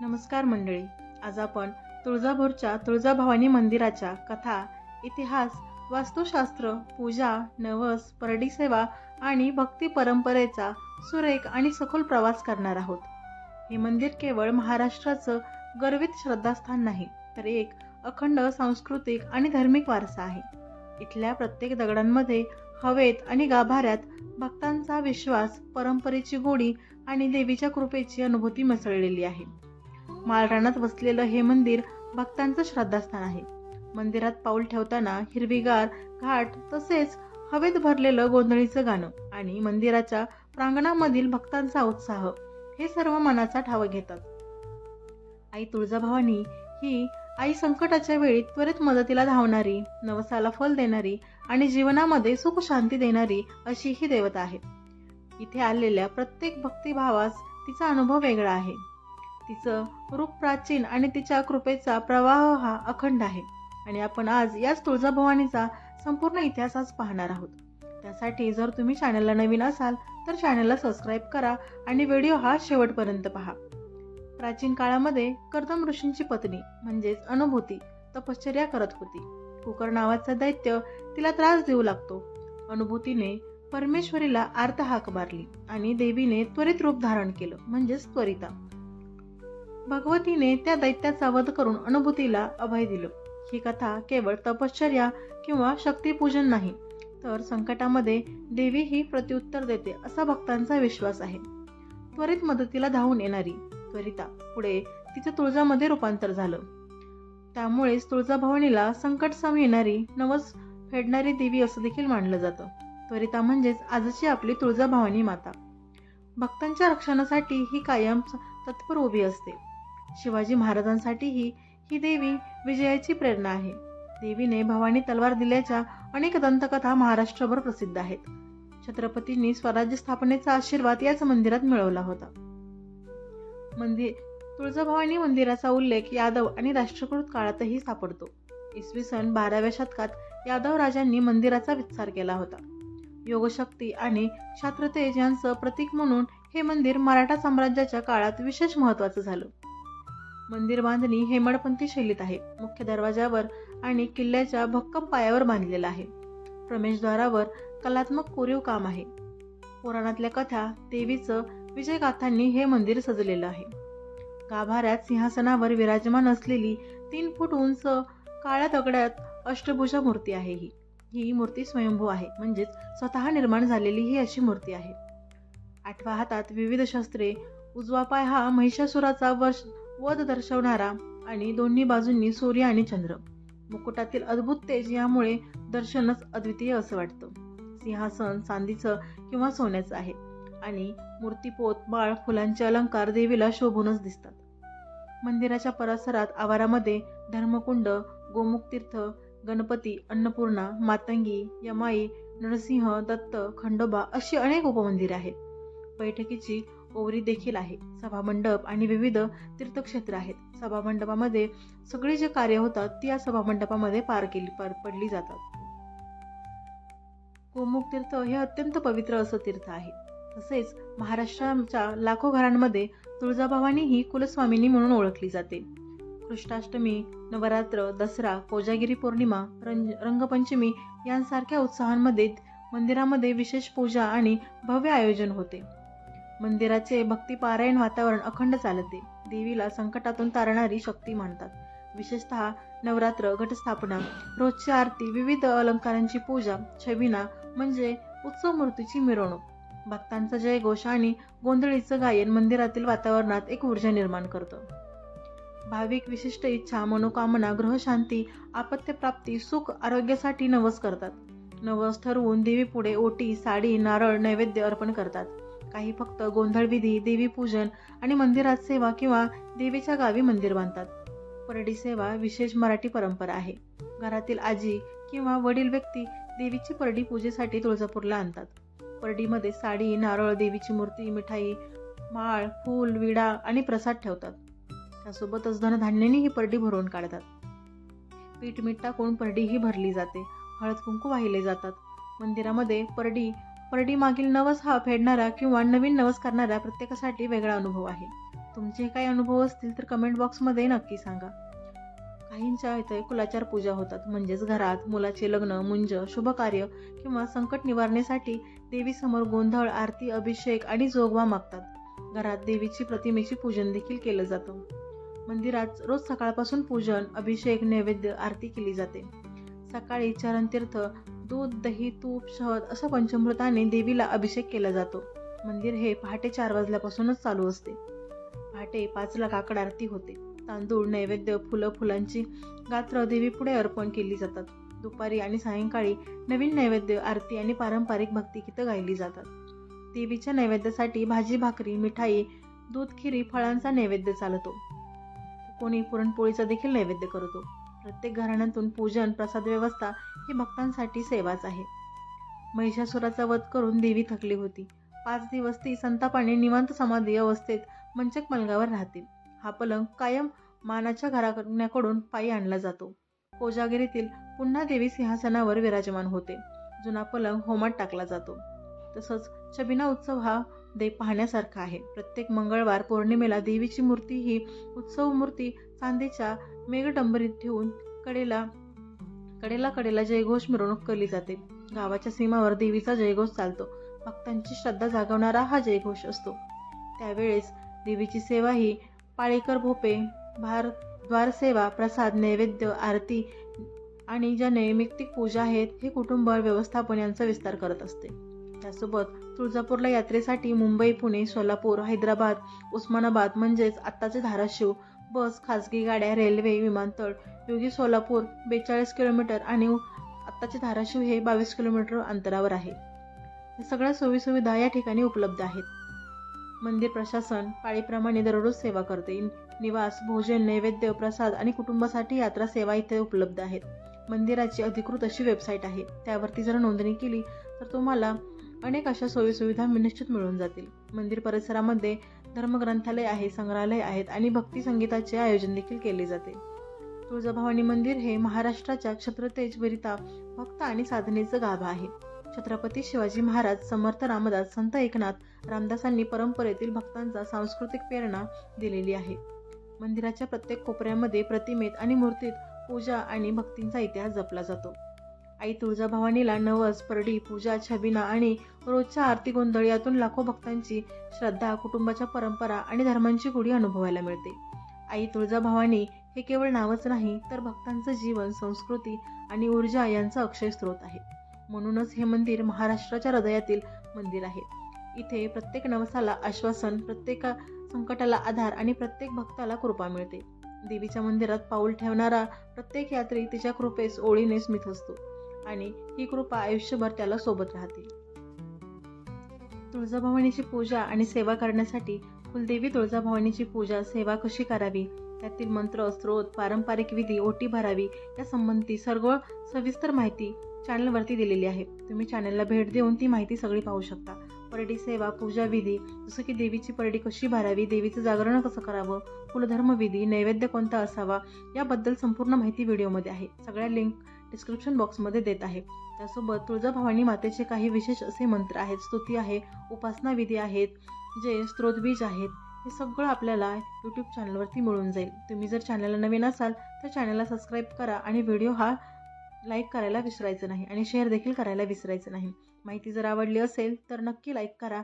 नमस्कार मंडळी. आज आपण तुळजाभरच्या तुळजाभवानी मंदिराच्या कथा, इतिहास, वास्तुशास्त्र, पूजा, नवस, परडी सेवा आणि भक्ती परंपरेचा सुरेख आणि सखोल प्रवास करणार आहोत. हे मंदिर केवळ महाराष्ट्राचं गर्वित श्रद्धास्थान नाही, तर एक अखंड सांस्कृतिक आणि धार्मिक वारसा आहे. इथल्या प्रत्येक दगडांमध्ये, हवेत आणि गाभाऱ्यात भक्तांचा विश्वास, परंपरेची गोडी आणि देवीच्या कृपेची अनुभूती मिसळलेली आहे. माळरानात वसलेलं हे मंदिर भक्तांचं श्रद्धास्थान आहे. मंदिरात पाऊल ठेवताना हिरवीगार घाट, तसेच हवेत भरलेलं गोंधळीचं गाणं आणि मंदिराच्या प्रांगणामधील भक्तांचा उत्साह हे सर्व मनाचा ठाव घेतात. आई तुळजाभवानी ही आई संकटाच्या वेळी त्वरित मदतीला धावणारी, नवसाला फल देणारी आणि जीवनामध्ये सुख शांती देणारी अशी ही देवता आहे. इथे आलेल्या प्रत्येक भक्तिभावास तिचा अनुभव वेगळा आहे. तिचं रूप प्राचीन आणि तिच्या कृपेचा प्रवाह हा अखंड आहे. आणि आपण आज याच तुळजाभवानीचा संपूर्ण इतिहास आज पाहणार आहोत. त्यासाठी जर तुम्ही चॅनलला नवीन असाल तर चॅनलला सबस्क्राईब करा आणि व्हिडिओ हा शेवटपर्यंत पहा. प्राचीन काळामध्ये कर्दम ऋषींची पत्नी म्हणजेच अनुभूती तपश्चर्या करत होती. कुकर नावाचा दैत्य तिला त्रास देऊ लागतो. अनुभूतीने परमेश्वरीला आर्त हाक मारली आणि देवीने त्वरित रूप धारण केलं, म्हणजेच त्वरिता. भगवतीने त्या दैत्याचा वध करून अनुभूतीला अभय दिलं. ही कथा केवळ तपश्चर्या किंवा शक्तीपूजन नाही, तर संकटामध्ये देवी ही प्रत्युत्तर देते असा भक्तांचा विश्वास आहे. त्वरित मदतीला धावून येणारी त्वरिता पुढे तिचं तुळजामध्ये रूपांतर झालं. त्यामुळेच तुळजाभवानीला संकट सम येणारी, नवस फेडणारी देवी असं देखील मानलं जातं. त्वरिता म्हणजेच आजची आपली तुळजाभवानी माता. भक्तांच्या रक्षणासाठी ही कायम तत्पर उभी असते. शिवाजी महाराजांसाठीही ही देवी विजयाची प्रेरणा आहे. देवीने भवानी तलवार दिल्याच्या अनेक दंतकथा महाराष्ट्रभर प्रसिद्ध आहेत. छत्रपतींनी स्वराज्य स्थापनेचा आशीर्वाद याच मंदिरात मिळवला होता. तुळजाभवानी मंदिराचा उल्लेख यादव आणि राष्ट्रकूट काळातही सापडतो. इसवी सन 12व्या शतकात यादव राजांनी मंदिराचा विस्तार केला होता. योगशक्ती आणि क्षात्रतेज यांचं प्रतीक म्हणून हे मंदिर मराठा साम्राज्याच्या काळात विशेष महत्वाचं झालं. मंदिर बांधणी हेमाडपंथी शैलीत आहे. मुख्य दरवाजावर आणि किल्ल्याच्या भक्कम पायावर बांधलेला आहे. प्रवेशद्वारावर कलात्मक कोरीव काम आहे. पुराणातल्या कथा, देवीचं विजयगाथांनी हे मंदिर सजलेलं आहे. गाभाऱ्यात सिंहासनावर विराजमान असलेली 3 फूट उंच काळ्या दगडात अष्टभुजा मूर्ती आहे. ही मूर्ती स्वयंभू आहे, म्हणजेच स्वतः निर्माण झालेली ही अशी मूर्ती आहे. 8व्या हातात विविध शस्त्रे, उजवा पाय हा महिषासुराचा वध दर्शवणारा आणि दोन्ही बाजूंनी सूर्य आणि चंद्र. मुकुटातील अद्भुत तेज यामुळे दर्शनच अद्वितीय असं वाटतं. सिंहासन चांदीचं किंवा सोन्याचं आहे आणि मूर्तिपोत, माळ, फुलांचे अलंकार देवीला शोभूनच दिसतात. मंदिराच्या परिसरात आवारामध्ये धर्मकुंड, गोमुख तीर्थ, गणपती, अन्नपूर्णा, मातंगी, यमाई, नरसिंह, दत्त, खंडोबा अशी अनेक उपमंदिरे आहेत. बैठकीची ओवरी देखील आहे. सभामंडप आणि विविध तीर्थक्षेत्र आहेत. सभामंडपामध्ये सगळी जे कार्य होतात ती या सभामंडपामध्ये पार पडली जातात. गोमुख तीर्थ हे अत्यंत पवित्र असं तीर्थ आहे. तसेच महाराष्ट्राच्या लाखो घरांमध्ये तुळजाभवानी ही कुलस्वामिनी म्हणून ओळखली जाते. कृष्णाष्टमी, नवरात्र, दसरा, कोजागिरी पौर्णिमा, रंगपंचमी यांसारख्या उत्सवांमध्ये मंदिरामध्ये विशेष पूजा आणि भव्य आयोजन होते. मंदिराचे भक्तिपारायण वातावरण अखंड चालते. देवीला संकटातून तारणारी शक्ती मानतात. विशेषतः नवरात्र, घटस्थापना, रोजची आरती, विविध अलंकारांची पूजा, छबिना म्हणजे उत्सव मूर्तीची मिरवणूक, भक्तांचा जयघोष आणि गोंधळीचं गायन मंदिरातील वातावरणात एक ऊर्जा निर्माण करतं. भाविक विशिष्ट इच्छा, मनोकामना, ग्रहशांती, आपत्यप्राप्ती, सुख, आरोग्यासाठी नवस करतात. नवस ठरवून देवीपुढे ओटी, साडी, नारळ, नैवेद्य अर्पण करतात. काही फक्त गोंधळ विधी, देवी पूजन आणि मंदिरात सेवा किंवा देवीच्या गावी मंदिर बांधतात. परडी सेवा विशेष मराठी परंपरा आहे. घरातील आजी किंवा वडील व्यक्ती देवीची परडी पूजेसाठी तुळजापूरला आणतात. परडीमध्ये साडी, नारळ, देवीची मूर्ती, मिठाई, माळ, फूल, विडा आणि प्रसाद ठेवतात. त्यासोबतच धनधान्याने ही परडी भरून काढतात. पीठ मीठ टाकून परडी ही भरली जाते. हळद कुंकू वाहिले जातात. मंदिरामध्ये परडी मागील नवस हा फेडणारा किंवा नवीन नवस करणाऱ्या प्रत्येकासाठी वेगळा अनुभव आहे. तुमचे काही अनुभव असतील तर कमेंट बॉक्समध्ये नक्की सांगा. काहींच्या इथे कुलाचार पूजा होतात, म्हणजेच घरात मुलाचे लग्न, मुंज, शुभ कार्य किंवा संकट निवारणेसाठी देवीसमोर गोंधळ, आरती, अभिषेक आणि जोगवा मागतात. घरात देवीची प्रतिमेची पूजन देखील केलं जातं. मंदिरात रोज सकाळपासून पूजन, अभिषेक, नैवेद्य, आरती केली जाते. सकाळी चरणतीर्थ, दूध, दही, तूप, शहद असं पंचामृताने देवीला अभिषेक केला जातो. मंदिर हे पहाटे 4 वाजल्यापासूनच चालू असते. पहाटे 5ला काकड आरती होते. तांदूळ, नैवेद्य, फुलं, फुलांची गात्र देवी पुढे अर्पण केली जातात. दुपारी आणि सायंकाळी नवीन नैवेद्य, आरती आणि पारंपरिक भक्तिगीतं गायली जातात. देवीच्या नैवेद्यासाठी भाजी, भाकरी, मिठाई, दूध, खिरी, फळांचा नैवेद्य चालतो. कोणी पुरणपोळीचा देखील नैवेद्य करतो. प्रत्येक घराण्यातून पूजन, प्रसाद व्यवस्था ही भक्तांसाठी सेवाच आहे. महिषासुराचा वध करून देवी थकली होती. 5 दिवस ती संतापाने निवांत समाधी अवस्थेत मंचक पलंगावर राहते. हा पलंग कायम मानाच्या घराण्याकडून पायी आणला जातो. कोजागिरीतील पुन्हा देवी सिंहासनावर विराजमान होते. जुना पलंग होमात टाकला जातो. तसंच छबिना उत्सव हा पाहण्यासारखा आहे. प्रत्येक मंगळवार पौर्णिमेला देवीची मूर्ती ही उत्सव मूर्ती चांदीच्या मेघडंबरीत ठेवून कडेला जयघोष मिरवणूक केली जाते. गावाच्या सीमावर देवीचा जयघोष चालतो. भक्तांची श्रद्धा जागवणारा हा जयघोष असतो. त्यावेळेस देवीची सेवा ही पाळीकर भोपे, द्वारसेवा, प्रसाद, नैवेद्य, आरती आणि ज्या नैमित्तिक पूजा आहेत हे कुटुंब व्यवस्थापन यांचा विस्तार करत असते. त्यासोबत तुळजापूरला यात्रेसाठी मुंबई, पुणे, सोलापूर, हैदराबाद, उस्मानाबाद म्हणजेच आत्ताचे धाराशिव, बस, खासगी गाड्या, रेल्वे, विमानतळ, योगी सोलापूर 42 किलोमीटर आणि आत्ताचे धाराशिव हे 22 किलोमीटर अंतरावर आहे. या सगळ्या सोयीसुविधा या ठिकाणी उपलब्ध आहेत. मंदिर प्रशासन पाळीप्रमाणे दररोज सेवा करते. निवास, भोजन, नैवेद्य, प्रसाद आणि कुटुंबासाठी यात्रा सेवा इथे उपलब्ध आहेत. मंदिराची अधिकृत अशी वेबसाईट आहे. त्यावरती जर नोंदणी केली तर तुम्हाला अनेक अशा सोयीसुविधा निश्चित मिळून जातील. मंदिर परिसरामध्ये धर्मग्रंथालय आहे, संग्रहालय आहेत आणि भक्ती संगीताचे आयोजन देखील केले जाते. तुळजाभवानी मंदिर हे महाराष्ट्राच्या क्षत्रतेजवरिता भक्त आणि साधनेचं गाभा आहे. छत्रपती शिवाजी महाराज, समर्थ रामदास, संत एकनाथ रामदासांनी परंपरेतील भक्तांचा सांस्कृतिक प्रेरणा दिलेली आहे. मंदिराच्या प्रत्येक कोपऱ्यामध्ये प्रतिमेत आणि मूर्तीत पूजा आणि भक्तींचा इतिहास जपला जातो. आई तुळजाभवानीला नवस, परडी, पूजा, छबिना आणि रोजच्या आरती गोंधळ यातून लाखो भक्तांची श्रद्धा, कुटुंबाच्या परंपरा आणि धर्मांची गुढी अनुभवायला मिळते. आई तुळजाभवानी हे केवळ नावच नाही तर भक्तांचं जीवन, संस्कृती आणि ऊर्जा यांचा अक्षय स्रोत आहे. म्हणूनच हे मंदिर महाराष्ट्राच्या हृदयातील मंदिर आहे. इथे प्रत्येक नवसाला आश्वासन, प्रत्येक संकटाला आधार आणि प्रत्येक भक्ताला कृपा मिळते. देवीच्या मंदिरात पाऊल ठेवणारा प्रत्येक यात्री तिच्या कृपेस ओळीने स्मित असतो आणि ही कृपा आयुष्यभर त्याला सोबत राहते. तुळजाभवानीची पूजा आणि सेवा करण्यासाठी कुलदेवी तुळजाभवानीची पूजा, सेवा कशी करावी, त्यातील मंत्र, स्त्रोत, पारंपरिक विधी, ओटी भरावी यासंबंधी सर्व सविस्तर माहिती चॅनलवरती दिलेली आहे. तुम्ही चॅनलला भेट देऊन ती माहिती सगळी पाहू शकता. परडी सेवा, पूजा विधी, जसं की देवीची परडी कशी भरावी, देवीचं जागरण कसं करावं, कुलधर्म विधी, नैवेद्य कोणता असावा याबद्दल संपूर्ण माहिती व्हिडिओमध्ये आहे. सगळ्या लिंक डिस्क्रिप्शन बॉक्समध्ये देत आहे. त्यासोबत तुळजाभवानी मातेचे काही विशेष असे मंत्र आहेत, स्तुती आहे, उपासना विधी आहेत, जे स्तोत्रबीज आहेत. हे सगळं आपल्याला यूट्यूब चॅनलवरती मिळून जाईल. तुम्ही जर चॅनलला नवीन असाल तर चॅनलला सबस्क्राईब करा आणि व्हिडिओ हा लाईक करायला विसरायचं नाही आणि शेअर देखील करायला विसरायचं नाही. माहिती जर आवडली असेल तर नक्की लाईक करा.